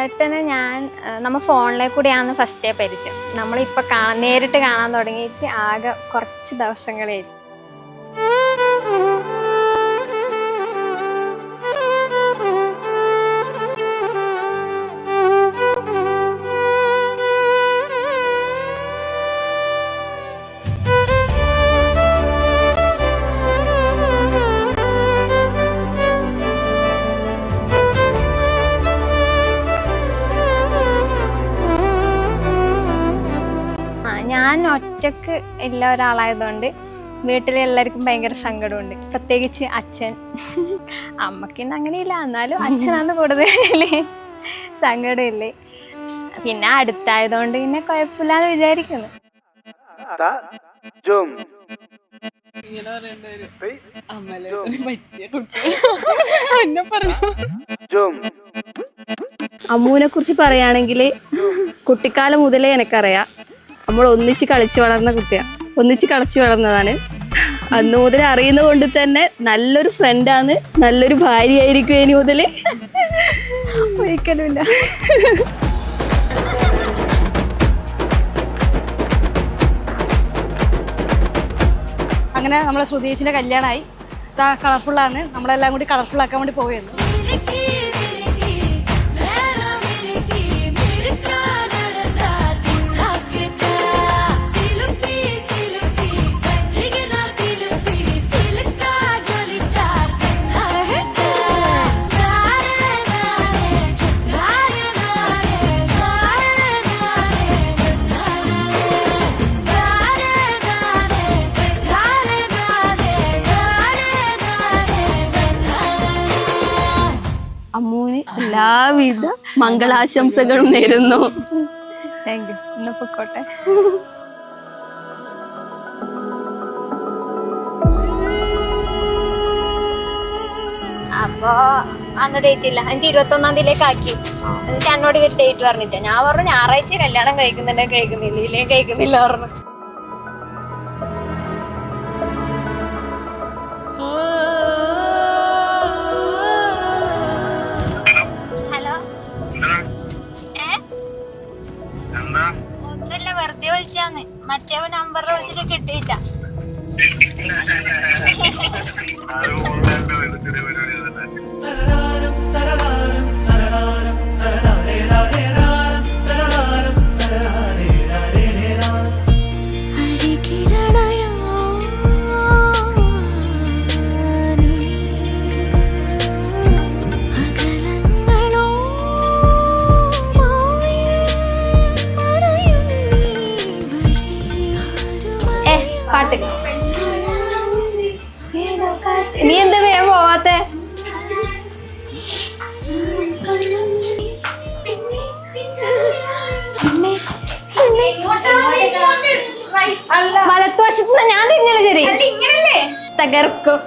ചേട്ടന് നമ്മൾ ഫോണിലെ കൂടെയാണ് ഫസ്റ്റേ പരിചയം. നമ്മളിപ്പോൾ നേരിട്ട് കാണാൻ തുടങ്ങിയിട്ട് ആകെ കുറച്ച് ദിവസങ്ങളേ. ഞാൻ ഒറ്റക്ക് ഉള്ള ഒരാളായതുകൊണ്ട് വീട്ടിലെ എല്ലാവർക്കും ഭയങ്കര സങ്കടമുണ്ട്. പ്രത്യേകിച്ച് അച്ഛൻ. അമ്മയ്ക്കുണ്ട് അങ്ങനെയില്ല, എന്നാലും അച്ഛനാണ് കൂടുതൽ സങ്കടമില്ലേ. പിന്നെ അടുത്തായതുകൊണ്ട് പിന്നെ കുഴപ്പമില്ലാന്ന് വിചാരിക്കുന്നു. അമ്മൂനെ കുറിച്ച് പറയുകയാണെങ്കിൽ കുട്ടിക്കാലം മുതലേ എനിക്കറിയാം. നമ്മൾ ഒന്നിച്ച് കളിച്ചു വളർന്ന കുട്ടിയാണ്, ഒന്നിച്ച് കളിച്ചു വളർന്നതാണ്. അന്ന് മുതൽ അറിയുന്നത് കൊണ്ട് തന്നെ നല്ലൊരു ഫ്രണ്ടാണ്, നല്ലൊരു ഭാര്യയായിരിക്കും ഇനി മുതൽ. ഒരിക്കലുമില്ല. അങ്ങനെ നമ്മളെ ശ്രുതിയേച്ചിൻ്റെ കല്യാണമായി. കളർഫുള്ളാണ്, നമ്മളെല്ലാം കൂടി കളർഫുള്ളാക്കാൻ വേണ്ടി പോവുകയായിരുന്നു. അമ്മൂന് എല്ലാവിധ മംഗളാശംസകളും നേരുന്നു. Thank you. ഇന്ന് പൊക്കോട്ടെ. അപ്പൊ അന്ന് ഡേറ്റ് ഇല്ല, എനിക്ക് 21-ാം തീയതിയിലേക്ക് ആക്കി. എന്നിട്ട് എന്നോട് ഇവർ ഡേറ്റ് പറഞ്ഞിട്ട് ഞാൻ പറഞ്ഞു ഞായറാഴ്ച കല്യാണം കഴിക്കുന്നുണ്ടെങ്കിൽ കഴിക്കുന്നില്ല, ഇല്ലെങ്കിൽ കഴിക്കുന്നില്ല പറഞ്ഞു. ഒന്നുമില്ല, വെറുതെ വിളിച്ചാന്ന്. മറ്റേ നമ്പറിൽ വിളിച്ചിട്ട് കിട്ടിയില്ല. പാട്ട് നീ എന്താ വേഗം പോവാത്തെ? വലത്തുവശത്ത് ഞാൻ തിരിഞ്ഞല്ലേ ശരി, തകർക്കും.